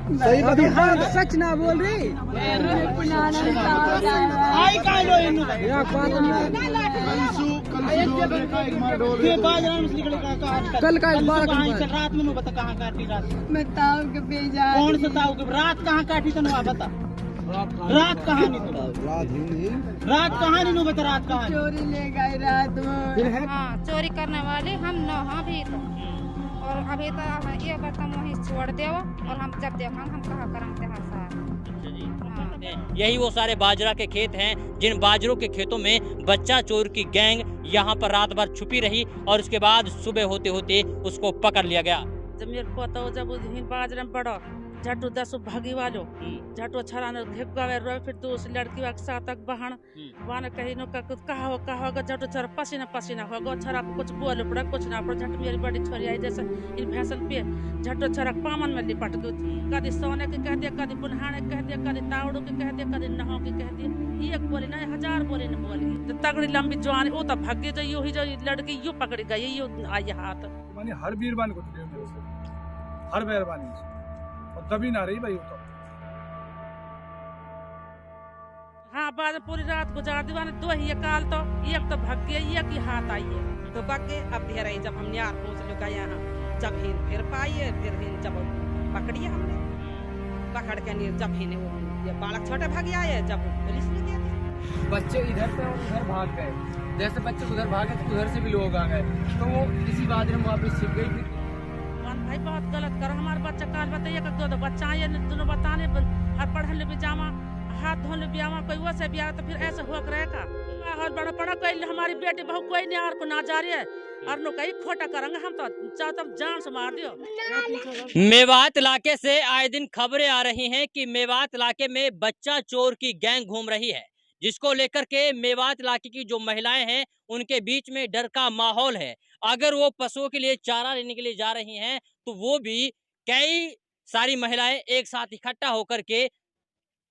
सही बता, सच ना बोल रही। कल का रात में बता कहाँ काटी रात में ताऊ के भेजा कौन सा ताऊ के रात कहाँ काटी तो बता रात कहाँ नहीं रात कहाँ नहीं बता रात कहाँ चोरी ले गए रात में। हाँ चोरी करने वाले हम न हाँ भी तो और अभी तो ये बर्तन वहीं छोड़ दे और हम जब देखा हम कहा करेंगे यही वो सारे बाजरा के खेत हैं जिन बाजरों के खेतों में बच्चा चोर की गैंग यहाँ पर रात भर छुपी रही और उसके बाद सुबह होते होते उसको पकड़ लिया गया। जब मेरे पोता जब बाजरे में बड़ा झटू 10 भागी वालो झटू छराने घेगावे रो फिर तो उस लड़की के साथ तक बहन वाने कहीं नो कहा होगा झटू छरा पसीना पसीना होगा छरा कुछ बोल पड़ा कुछ ना पड़ा झट मेरी बड़ी छोरी आई जैसे इन फैशन पे झटू छरा पामन में लिपट गई कदी सोने के कह दिया कदी बुनहाने कह दिया कदी तावड़ो के कह दिया कदी नहो के कह दिया एक बोली ना 1000 बोली न बोली तो तगड़ी लंबी जवान वो तो भाग्य जो यो ही जो लड़की यो पकड़ी गई यो आई हाथ माने हर बीरबान को हर मेहरबानी और तभी ना रही भाई तो हाँ बाद पूरी रात गुजार दीवाने दो ही काल तो एक तो भाग गया एक ही हाथ आई है तो बाकी अब धीरे जब हम यार पहुँच लुका यहाँ जब हिन फिर पाइए फिर हिन जब पकड़िए हमने पकड़ के नहीं जब हिन ये बालक छोटे भाग आए जब पुलिस ने दिया बच्चे इधर से और उधर भाग गए। जैसे बच्चे उधर भागे तो उधर से भी लोग आ गए तो वो इसी बात में वापस छिप गई थी। भाई बहुत गलत करो हमारे बच्चा काल बताइए दो बच्चा आए दोनों बताने हर पढ़ने भी जामा हाथ धोने भी आवा कोई वो से भी आ तो फिर ऐसे हुआ रहेगा और बड़ा बड़ा कोई हमारी बेटी बहू कोई नहीं और को ना जा रही है और नो कहीं खोटा करेंगे हम तो चाहते हम जान से मार दियो। मेवात इलाके से आए दिन खबरें आ रही हैं कि मेवात इलाके में बच्चा चोर की गैंग घूम रही है जिसको लेकर के मेवात इलाके की जो महिलाएं हैं उनके बीच में डर का माहौल है। अगर वो पशुओं के लिए चारा लेने के लिए जा रही हैं तो वो भी कई सारी महिलाएं एक साथ इकट्ठा होकर के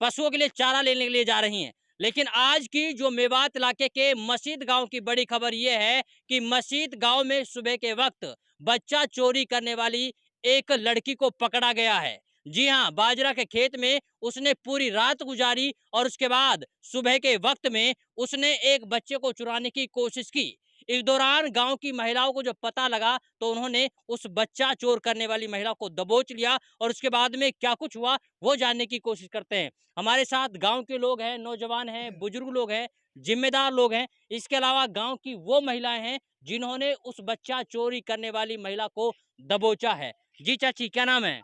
पशुओं के लिए चारा लेने के लिए जा रही हैं। लेकिन आज की जो मेवात इलाके के मस्जिद गांव की बड़ी खबर यह है कि मस्जिद गांव में सुबह के वक्त बच्चा चोरी करने वाली एक लड़की को पकड़ा गया है। जी हाँ, बाजरा के खेत में उसने पूरी रात गुजारी और उसके बाद सुबह के वक्त में उसने एक बच्चे को चुराने की कोशिश की। इस दौरान गांव की महिलाओं को जब पता लगा तो उन्होंने उस बच्चा चोर करने वाली महिला को दबोच लिया और उसके बाद में क्या कुछ हुआ वो जानने की कोशिश करते हैं। हमारे साथ गांव के लोग हैं, नौजवान हैं, बुजुर्ग लोग हैं, जिम्मेदार लोग हैं। इसके अलावा गांव की वो महिलाएं हैं जिन्होंने उस बच्चा चोरी करने वाली महिला को दबोचा है। जी चाची, क्या नाम है?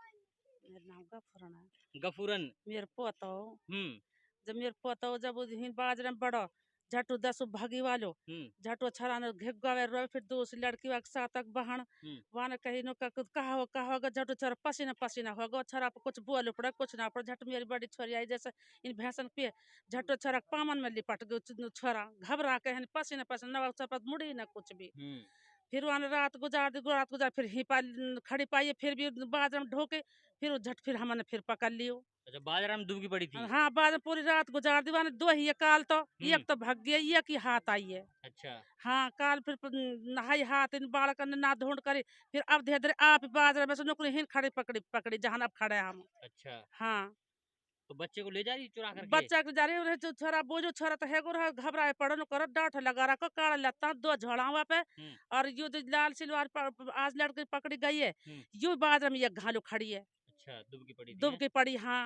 मेरा नाम गफूरन है। गफूरन। मेरे पोता जब मेरे पोता जब बाजरे में बड़ा झटू 10 भागी वालो झटू छराने घेगावे रो फिर दो उस लड़की के साथ तक बहन वाने कहीं नो कहा होगा झटू छरा पसीना पसीना होगा छरा कुछ बोल पड़ा कुछ ना पड़ा झट मेरी बड़ी छोरी आई जैसे इन भैंसन पे झटू छरा पामन में लिपट गई छोरा घबरा के पसीना पसीना न मुड़ी न कुछ भी फिर वहाँ रात गुजार फिर ही खड़ी पाई फिर भी बाजरा में ढोके फिर झट फिर हमने फिर पकड़ लियो। अच्छा, बाजरा में डूबकी पड़ी थी? हाँ बाजरा पूरी रात गुजार दीवाने दो ही काल तो एक तो भाग गया एक ही हाथ आई है। अच्छा। हाँ काल फिर नहाई हाथ इन बालक ना ढूंढ करे फिर अब धीरे धीरे आप बाजरा में से नौकरी हिन खड़ी पकड़ी जहाँ अब खड़े हम। अच्छा। हाँ तो बच्चे को ले जा रही चुरा करके? बच्चा को जा रही जो छोरा बोझो छोरा तो है गुर घबराए पड़ो न करो डांठ लगा रखो काड़ा लगता दो झड़ावा पे और यो जो लाल सिलवार आज लड़के पकड़ी गई है यो बाजरा में एक घालू खड़ी है। अच्छा, दुबकी पड़ी थी? दुबकी पड़ी हाँ।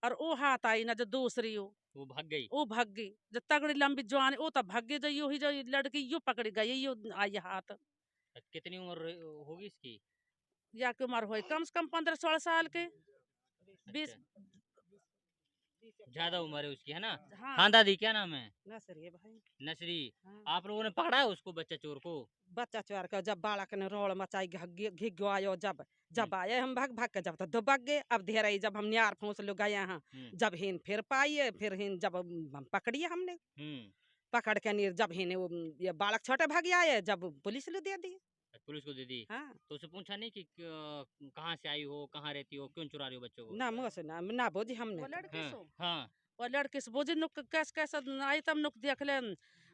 और वो हाथ आई ना जो दूसरी वो भाग गई? वो भाग गई जो तगड़ी लंबी जवान वो तो भाग गई जो यो ही जो लड़की यो पकड़ी गई यो आई हाथ। कितनी उम्र होगी इसकी? या की उम्र हुई कम से कम 15-16 साल के 20 ज्यादा उम्र है उसकी है ना? हाँ दादी, क्या नाम है? नसरी है भाई। नसरी। हाँ। आप लोगों ने पकड़ा है उसको बच्चा चोर को? बच्चा चोर का जब बालक ने रोड़ मचाई घिग आयो जब आए हम भाग भाग के जब तो दबक गए। अब धीरे जब हम न्यार फूस लो गए यहाँ जब हिन फिर पाइए फिर हिन जब हम पकड़िए हमने पकड़ के नहीं जब हिन ये बालक छोटे भाग आए जब पुलिस ने दे दी। पुलिस को दे दी? हाँ। तो उसे पूछा नहीं कि कहाँ से आई हो, कहाँ रहती हो, क्यों चुरा रही हो बच्चों को? ना मुझसे ना बोझी हमने। वो लड़के सो हाँ। और लड़के से बोझी नुक कैसे आई तब नुक देख ले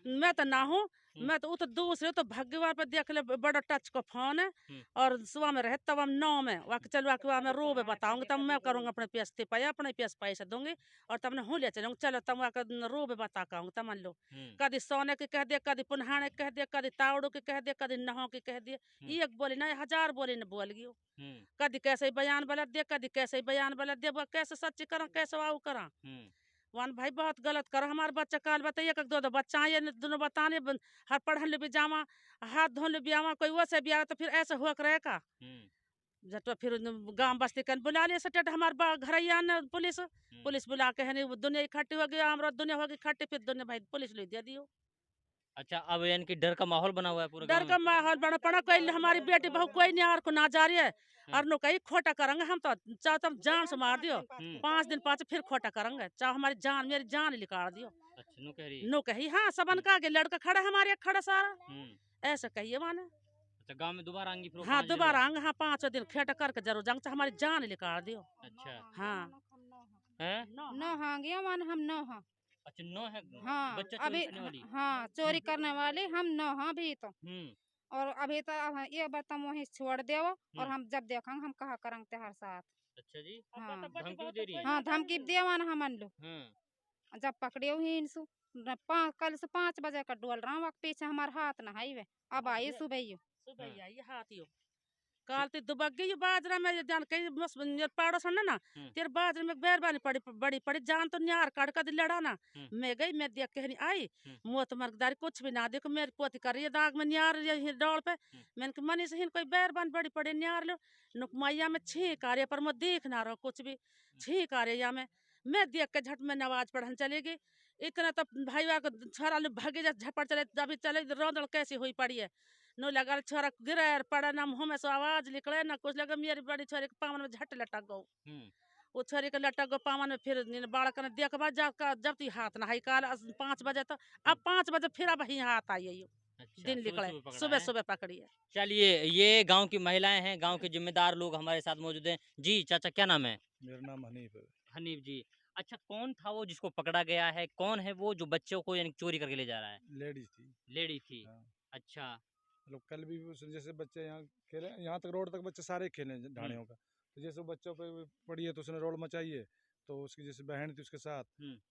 मैं तो ना हूँ, मैं तो उत दूसरे तो भगवान पर देख ले बड़ा टच का फोन है और सुबह में रहे तब हम 9 में वाक चलवा के मैं रोबे बताऊंगी तब मैं करूंगा अपने पैसे पे अपने पैसे दूंगी और तब मैं हूँ ले चलूंगी चलो तब वाक रोबे बता कहूंगी तब मान लो कभी सोने के कह दिया कभी पुनहाने कह दिया कभी तावड़ो के कह दिया कभी नहो के कह दिया एक बोली ना 1000 बोली न बोल गई कभी कैसे बयान बलत दिया कभी कैसे बयान बलत दिया कैसे सच्ची करा कैसे वाऊ करा वन भाई बहुत गलत करो हमारे बच्चा काल बताइए एक दो बच्चा ये दोनों बताने हर पढ़न भी जावा हाथ धोने भी आवा कोई वो से भी आवा तो फिर ऐसे हुआ करे का जब तो फिर गांव बस्ती कर बुला लिया सटेट हमारे घर आना पुलिस बुला के है दुनिया इकट्ठी हो गई हमारा दुनिया होगी इकट्ठी फिर दुनिया भाई पुलिस ले दे दियो। अच्छा, अब यानी कि डर का माहौल बना हुआ है पूरे डर का माहौल बना पड़ा कोई हमारी बेटी बहू कोई नहीं और को ना जा रही है और नो कहीं खोटा करेंगे हम तो चाहे तुम जान से मार दियो 5 दिन पाँच फिर खोटा करेंगे चाहे हमारी जान मेरी जान निकाल दियो। अच्छा, नो कह रही नो कही हाँ सबन का आगे लड़का खड़ा हमारे खड़ा सारा ऐसा कहिए माने। अच्छा, गांव में दोबारा आएंगी फिर हाँ दोबारा आएंगे हाँ 5 दिन खेटा करके जरूर जाएंगे चाहे हमारी जान निकाल दियो। अच्छा हाँ है न हांगे मान हम न हाँ। अच्छा, 9 है हाँ बच्चा चोरी अभी करने वाली। हाँ चोरी करने वाले हम न हाँ भी तो और अभी तो ये बर्तन वहीं छोड़ दे और हम जब देखेंगे हम कहा करेंगे तेहर साथ। अच्छा जी, हाँ धमकी दे रही है। हाँ धमकी देवा ना हम लो जब पकड़े ही इनसु कल से 5 बजे का डोल रहा हूँ पीछे हमारे हाथ ना हाईवे अब आई सुबह आई हाथ काल ते दुबक गई बाजरा में जान कहीं बस पाड़ो सुनना ना तेरे बाजरा में बेरबानी पड़ी बड़ी पड़ी जान तो न्यार काट का लड़ा ना मैं गई मैं देख के नहीं आई मुँह तो मर्दारी कुछ भी ना देखो मेरी पोती कर रही है दाग में न्यार डोल पे मैंने कहा मनी से कोई बेरबान बड़ी पड़ी न्यार लो नुक मैया में छींक आ रही पर मैं देख ना रहा कुछ भी छींक आ रही है मैं देख के झट में नमाज पढ़ने चलेगी इतना तो भाई को छोरा लोग भागे जा झपड़ चले अभी चले रोदड़ कैसी हुई पड़ी है नो लगा छोरा गिरे पड़ा ना मुँह में से आवाज निकले ना कुछ लगा मेरी बड़ी छोरी के पावन में झट लटक गो वो छोरी के लटक गो पावन में फिर बालक ने देख जब ती हाथ ना हाई काल 5 बजे तो अब 5 बजे फिर अब ही हाथ आई अच्छा, दिन निकले सुबह सुबह पकड़ी है। चलिए, ये गांव की महिलाएं हैं, गांव के जिम्मेदार लोग हमारे साथ मौजूद हैं। जी चाचा क्या नाम है? मेरा नाम हनीफ है। हनीफ जी, अच्छा कौन था वो जिसको पकड़ा गया है? कौन है वो जो बच्चों को यानी चोरी करके ले जा रहा है? लेडीज थी। लेडी थी। हाँ। अच्छा, लोग कल भी जैसे बच्चे यहाँ खेले यहाँ तक रोड तक बच्चे सारे खेले ढाणियों का तो जैसे बच्चों पे पड़ी है तो उसने रोड मचाई है तो उसकी जैसे बहन थी उसके साथ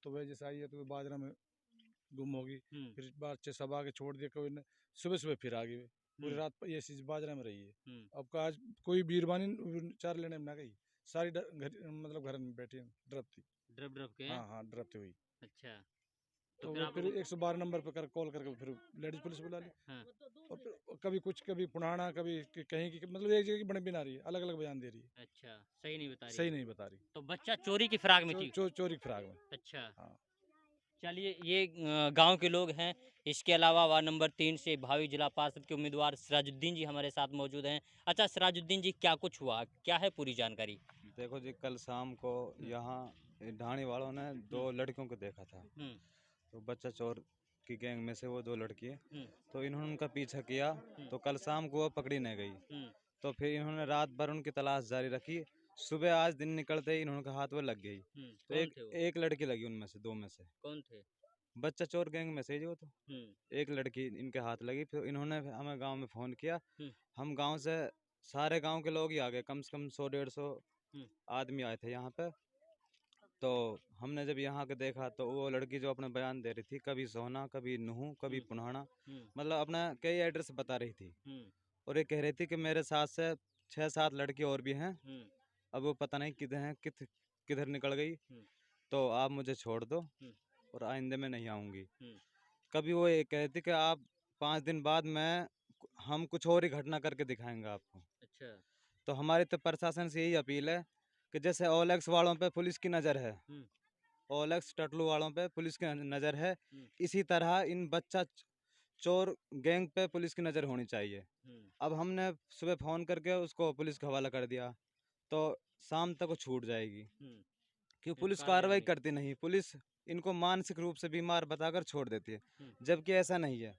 तो वह जैसे आई है तो बाजरा में गुम होगी फिर बच्चे सब आके छोड़ दिए कोई सुबह सुबह फिर आ गई पूरी रात ये चीज बाजरा में रही है। अब का आज कोई बीरबानी 4 लेने में ना गई सारी मतलब घर में बैठी ड्रप थी ड्रप के। हाँ ड्रप थी हुई। अच्छा, तो फिर 112 नंबर पर कॉल करके फिर लेडीज पुलिस बुला ली और फिर कभी कुछ कभी पुराना कभी कहीं की मतलब एक जगह की बड़ी बना रही है अलग अलग बयान दे रही है। अच्छा, सही नहीं बता रही। सही नहीं बता रही। तो बच्चा चोरी की फिराक में थी। चोरी की फिराक में। अच्छा हाँ। चलिए, ये गांव के लोग हैं। इसके अलावा वार्ड नंबर 3 से भावी जिला पार्षद के उम्मीदवार सिराजुद्दीन जी हमारे साथ मौजूद हैं। अच्छा सिराजुद्दीन जी, क्या कुछ हुआ, क्या है पूरी जानकारी? देखो जी, कल शाम को यहाँ ढाणी वालों ने 2 लड़कियों को देखा था तो बच्चा चोर की गैंग में से वो 2 लड़की है तो इन्होंने उनका पीछा किया तो कल शाम को वो पकड़ी नहीं गई तो फिर इन्होंने रात भर उनकी तलाश जारी रखी। सुबह आज दिन निकलते ही इन्होंने हाथ में लग गई तो एक लड़की लगी उनमें से 2 में से। कौन थे? बच्चा चोर गैंग में से जो तो एक लड़की इनके हाथ लगी। फिर इन्होंने हमें गांव में फोन किया। हम गांव से सारे गांव के लोग ही आ गए, कम से कम 100-150 आदमी आए थे यहाँ पे। तो हमने जब यहाँ के देखा तो वो लड़की जो अपना बयान दे रही थी कभी सोना कभी नुहू कभी पुनाना मतलब अपना कई एड्रेस बता रही थी और ये कह रही थी कि मेरे साथ से 6-7 लड़की और भी हैं। अब वो पता नहीं किधर हैं किधर निकल गई तो आप मुझे छोड़ दो और आइंदे में नहीं आऊँगी। कभी वो ये कह रही थी कि आप 5 दिन बाद हम कुछ और ही घटना करके दिखाएंगे आपको। अच्छा, तो हमारी तो प्रशासन से यही अपील है कि जैसे ओलेक्स वालों पे पुलिस की नज़र है, ओलेक्स टटलू वालों पे पुलिस की नज़र है, इसी तरह इन बच्चा चोर गैंग पे पुलिस की नज़र होनी चाहिए। अब हमने सुबह फ़ोन करके उसको पुलिस का हवाला कर दिया तो शाम तक वो छूट जाएगी क्यों पुलिस कार्रवाई करती नहीं। पुलिस इनको मानसिक रूप से बीमार बताकर छोड़ देती है जबकि ऐसा नहीं है।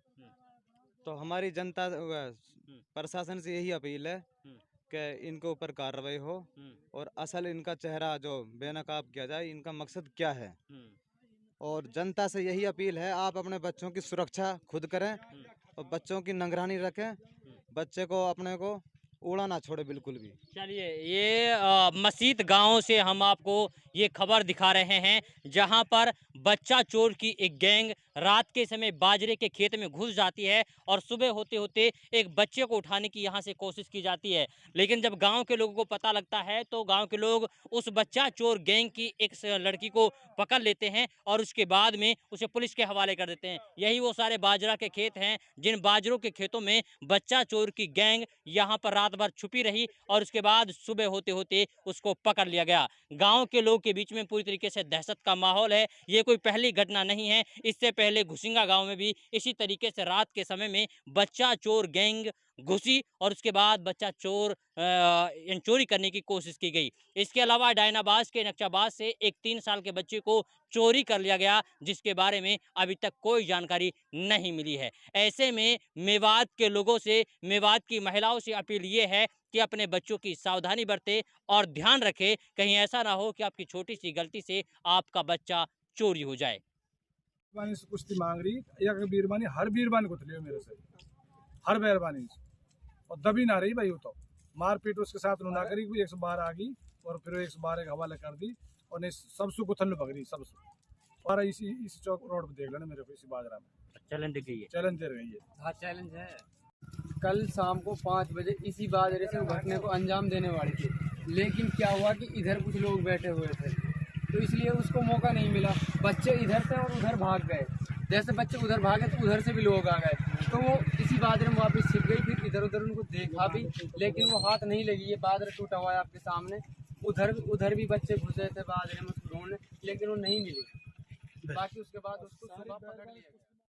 तो हमारी जनता प्रशासन से यही अपील है कि इनके ऊपर कार्रवाई हो और असल इनका चेहरा जो बेनकाब किया जाए, इनका मकसद क्या है और जनता से यही अपील है, आप अपने बच्चों की सुरक्षा खुद करें और बच्चों की निगरानी रखें, बच्चे को अपने को उड़ा ना छोड़े बिल्कुल भी। चलिए, ये मसीत गांव से हम आपको ये खबर दिखा रहे हैं, जहां पर बच्चा चोर की एक गैंग रात के समय बाजरे के खेत में घुस जाती है और सुबह होते होते एक बच्चे को उठाने की यहां से कोशिश की जाती है। लेकिन जब गांव के लोगों को पता लगता है तो गांव के लोग उस बच्चा चोर गैंग की एक लड़की को पकड़ लेते हैं और उसके बाद में उसे पुलिस के हवाले कर देते हैं। यही वो सारे बाजरा के खेत हैं जिन बाजरों के खेतों में बच्चा चोर की गैंग यहाँ पर रात भर छुपी रही और उसके बाद सुबह होते होते उसको पकड़ लिया गया। गांव के लोग के बीच में पूरी तरीके से दहशत का माहौल है। ये कोई पहली घटना नहीं है, इससे पहले घुसिंगा गांव में भी इसी तरीके से रात के समय में बच्चा चोर गैंग घुसी और उसके बाद बच्चा चोर चोरी करने की कोशिश की गई। इसके अलावा डायनाबाद के नक्शाबाद से एक 3 साल के बच्चे को चोरी कर लिया गया, जिसके बारे में अभी तक कोई जानकारी नहीं मिली है। ऐसे में मेवात के लोगों से, मेवात की महिलाओं से अपील ये है कि अपने बच्चों की सावधानी बरते और ध्यान रखें, कहीं ऐसा ना हो कि आपकी छोटी सी गलती से आपका बच्चा चोरी हो जाए। से कुश्ती मांग रही या बीरबानी, हर बीरबानी को लियो मेरे से, हर मेहरबानी और दबी ना रही भाई। वो तो मारपीट उसके साथ ना करी, 112 आ गई और फिर 112 के हवाले कर दी और नहीं सब सु कुथल भग रही सब और इसी चौक रोड पे देख लेना मेरे को, इसी बाजरा में चैलेंज दे गई है, चैलेंज दे रही है। हाँ चैलेंज है। कल शाम को 5 बजे इसी बाजरे से घटने को अंजाम देने वाली थी, लेकिन क्या हुआ कि इधर कुछ लोग बैठे हुए थे तो इसलिए उसको मौका नहीं मिला। बच्चे इधर से और उधर भाग गए, जैसे बच्चे उधर भागे तो उधर से भी लोग आ गए, तो वो इसी बाजरे में वापस छिप गई। फिर इधर उधर उनको देखा भी, लेकिन वो हाथ नहीं लगी। ये बाजरा टूटा हुआ है आपके सामने, उधर भी बच्चे घुसे थे बाजरे में उसको ढूंढने, लेकिन वो नहीं मिली। बाकी उसके बाद उसको सुबह पकड़ लिया।